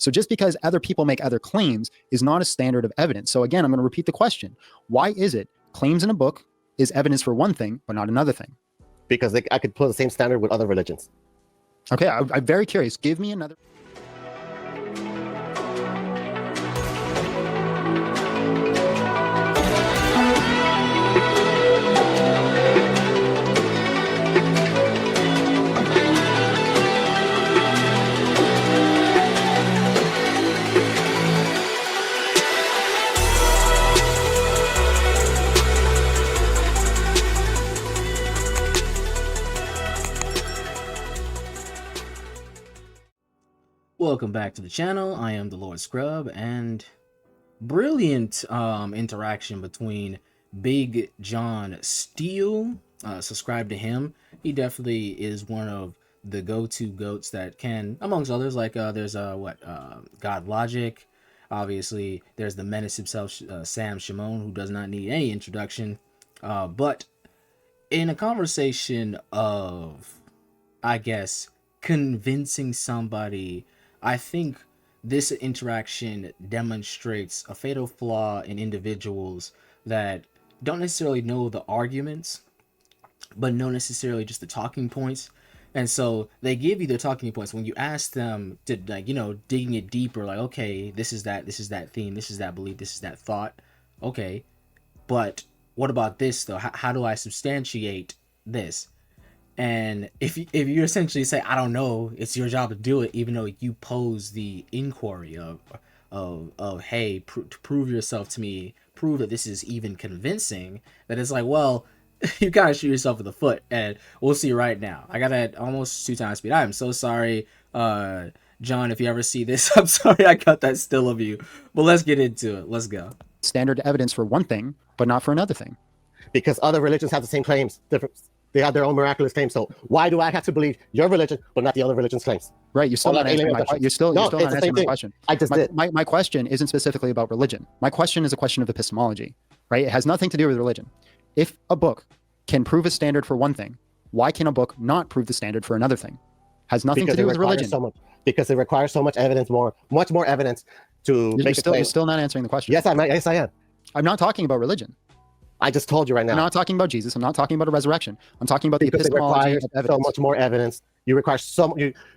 So just because other people make other claims is not a standard of evidence. So again, I'm going to repeat the question. Why is it claims in a book is evidence for one thing, but not another thing? Because I could put the same standard with other religions. Okay, I'm very curious. Give me another. Welcome back to the channel. I am the Lord Scrub, and brilliant interaction between Big John Steele. Subscribe to him. He definitely is one of the go-to goats that can, amongst others, like there's God Logic. Obviously, there's the menace himself, Sam Shimon, who does not need any introduction. But in a conversation of, I guess, convincing somebody, I think this interaction demonstrates a fatal flaw in individuals that don't necessarily know the arguments, but know necessarily just the talking points. And so they give you the talking points when you ask them to, like, you know, digging it deeper, like, okay, this is that theme, this is that belief, this is that thought. Okay, but what about this though? How do I substantiate this? And if you essentially say, I don't know, it's your job to do it, even though you pose the inquiry of hey, to prove yourself to me, prove that this is even convincing, that it's like, well, you gotta shoot yourself in the foot, and we'll see right now. I got at almost 2 times speed. I'm so sorry, John, if you ever see this. I'm sorry I got that still of you, but let's get into it. Let's go. Standard evidence for one thing, but not for another thing. Because other religions have the same claims. They have their own miraculous claims. So why do I have to believe your religion, but not the other religion's claims? Right. You're still not answering my question. You're still not answering my question. I just did. My question isn't specifically about religion. My question is a question of epistemology, right? It has nothing to do with religion. If a book can prove a standard for one thing, why can a book not prove the standard for another thing? Has nothing to do with religion. Because it requires so much evidence, much more evidence to make a claim. You're still not answering the question. Yes, I am. I'm not talking about religion. I just told you right now. I'm not talking about Jesus. I'm not talking about a resurrection. I'm talking about the epistemology of evidence. So much more evidence. You require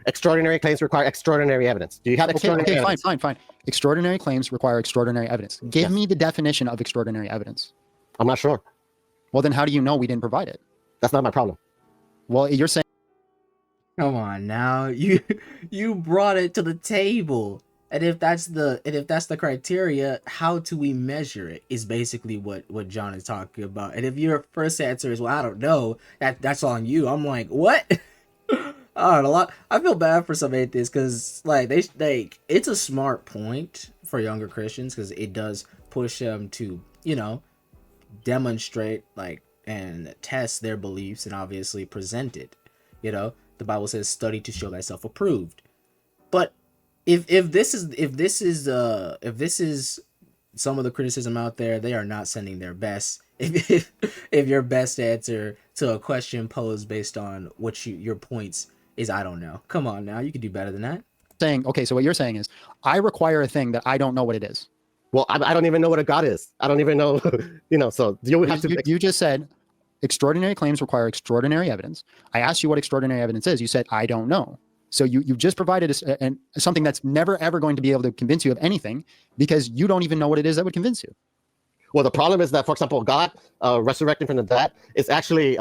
extraordinary claims require extraordinary evidence. Do you have extraordinary evidence? Fine. Extraordinary claims require extraordinary evidence. Give me the definition of extraordinary evidence. I'm not sure. Well, then how do you know we didn't provide it? That's not my problem. Well, you're saying. Come on now, you brought it to the table. And if that's the criteria, how do we measure it is basically what John is talking about. And if your first answer is, well, I don't know, that's on you. I'm like, what? I don't know. I feel bad for some atheists because like it's a smart point for younger Christians because it does push them to, you know, demonstrate like and test their beliefs and obviously present it. You know, the Bible says, "Study to show thyself approved." But if this is some of the criticism out there, they are not sending their best. If your best answer to a question posed based on what your points is, I don't know. Come on now, you can do better than that. Okay, so what you're saying is I require a thing that I don't know what it is. Well, I don't even know what a God is. I don't even know, you know. So you would have to. You just said extraordinary claims require extraordinary evidence. I asked you what extraordinary evidence is. You said I don't know. So you just provided something that's never, ever going to be able to convince you of anything because you don't even know what it is that would convince you. Well, the problem is that, for example, God resurrecting from the dead is actually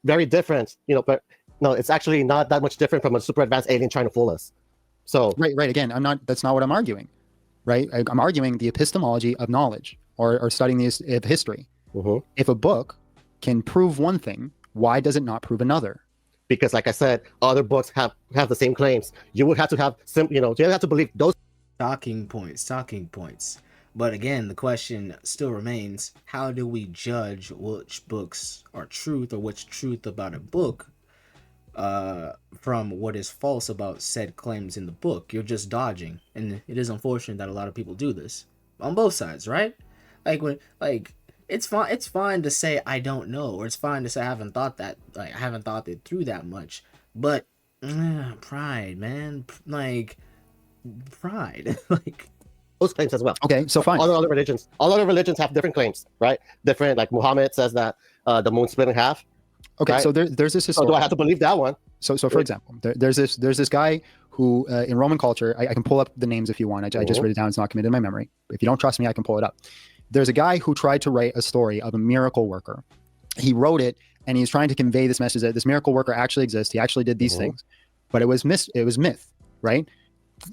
very different, you know, but no, it's actually not that much different from a super advanced alien trying to fool us. So right. Again, that's not what I'm arguing, right? I'm arguing the epistemology of knowledge or studying the history. Mm-hmm. If a book can prove one thing, why does it not prove another? Because, like I said, other books have the same claims. You would have to have you have to believe those talking points. But again, the question still remains: how do we judge which books are truth or what's truth about a book from what is false about said claims in the book? You're just dodging, and it is unfortunate that a lot of people do this on both sides, right? It's fine to say I don't know, or it's fine to say I haven't thought it through that much. But pride, man, like pride. Like, those claims as well. Okay, so fine. All other religions have different claims, right? Different, like Muhammad says that the moon split in half. Okay, right? so there's this So historical. do I have to believe that one? So for example, there's this guy who in Roman culture, I can pull up the names if you want. I just wrote it down. It's not committed to my memory. If you don't trust me, I can pull it up. There's a guy who tried to write a story of a miracle worker. He wrote it, and he's trying to convey this message that this miracle worker actually exists. He actually did these things, but it was myth, right?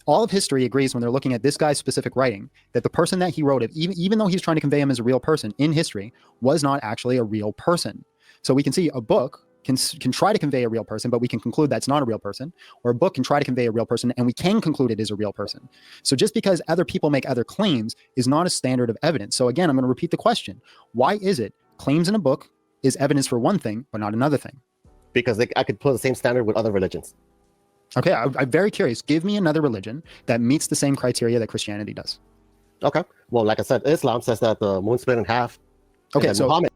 All of history agrees when they're looking at this guy's specific writing that the person that he wrote it, even though he's trying to convey him as a real person in history, was not actually a real person. So we can see a book can try to convey a real person, but we can conclude that's not a real person, or a book can try to convey a real person and we can conclude it is a real person. So just because other people make other claims is not a standard of evidence. So again, I'm going to repeat the question. Why is it claims in a book is evidence for one thing, but not another thing? Because I could put the same standard with other religions. Okay, I'm very curious. Give me another religion that meets the same criteria that Christianity does. Okay. Well, like I said, Islam says that the moon split in half. Okay, so Muhammad.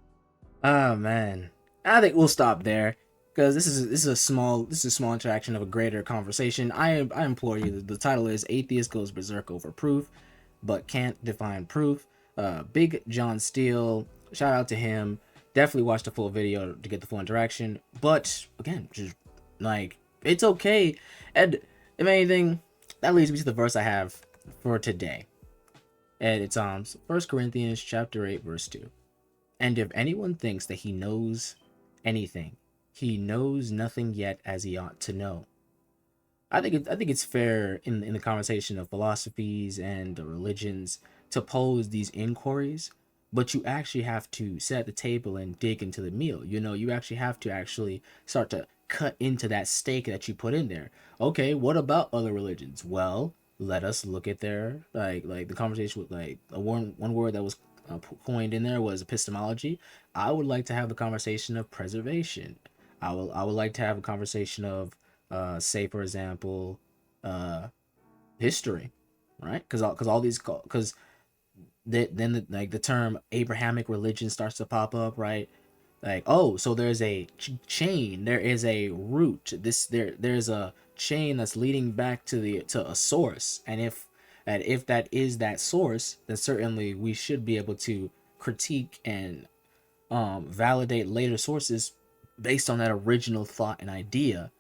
oh man, I think we'll stop there because this is a small interaction of a greater conversation. I implore you. The title is "Atheist Goes Berserk Over Proof, but Can't Define Proof." Big John Steele, shout out to him. Definitely watch the full video to get the full interaction. But again, just like, it's okay. And if anything, that leads me to the verse I have for today. And it's 1 Corinthians chapter 8, verse 2. And if anyone thinks that he knows anything, he knows nothing yet as he ought to know. I think it's fair in the conversation of philosophies and the religions to pose these inquiries, but you actually have to sit at the table and dig into the meal. You know, you actually have to actually start to cut into that steak that you put in there. Okay, what about other religions? Well, let us look at their like the conversation with like one word that was coined in there was epistemology. I would like to have a conversation of preservation. I would like to have a conversation of say for example history, right? Because all these then the term Abrahamic religion starts to pop up, right? Like, oh, so there's a chain, there is a root, there's a chain that's leading back to a source, and if that is that source, then certainly we should be able to critique and validate later sources based on that original thought and idea.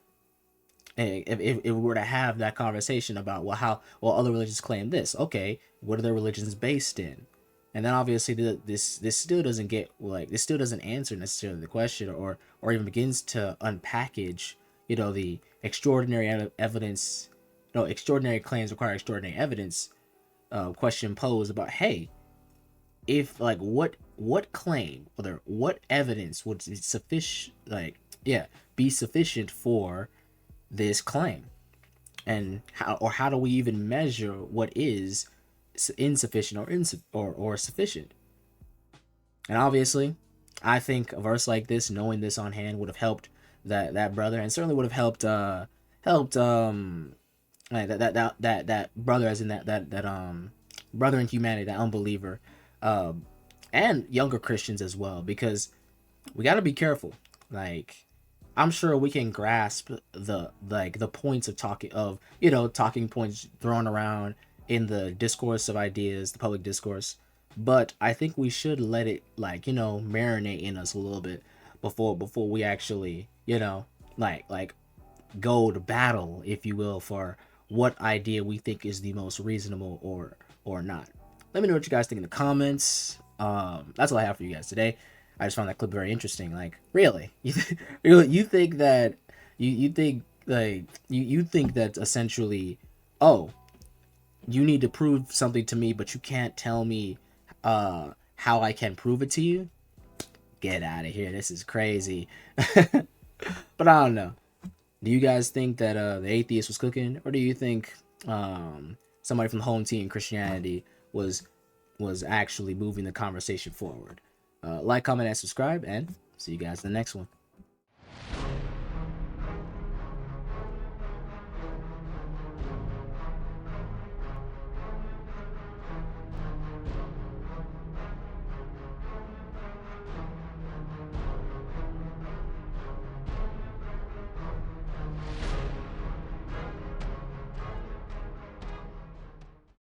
And if we were to have that conversation about other religions claim this, okay, what are their religions based in? And then obviously this still doesn't answer necessarily the question or even begins to unpackage, the extraordinary evidence, extraordinary claims require extraordinary evidence question posed about, hey, if like what claim or what evidence would be sufficient, be sufficient for this claim, and how do we even measure what is insufficient or sufficient? And obviously, I think a verse like this, knowing this on hand, would have helped that brother, and certainly would have helped like that brother, as in that brother in humanity, that unbeliever, and younger Christians as well, because we got to be careful. Like, I'm sure we can grasp the points of talking points thrown around in the discourse of ideas, the public discourse, but I think we should let it marinate in us a little bit before we actually like go to battle, if you will, for what idea we think is the most reasonable or not. Let me know what you guys think in the comments. That's all I have for you guys today. I just found that clip very interesting. Like, really, you think that you think that essentially, oh, you need to prove something to me, but you can't tell me how I can prove it to you? Get out of here. This is crazy. But I don't know. Do you guys think that the atheist was cooking, or do you think somebody from the home team Christianity was actually moving the conversation forward? Like, comment, and subscribe, and see you guys in the next one.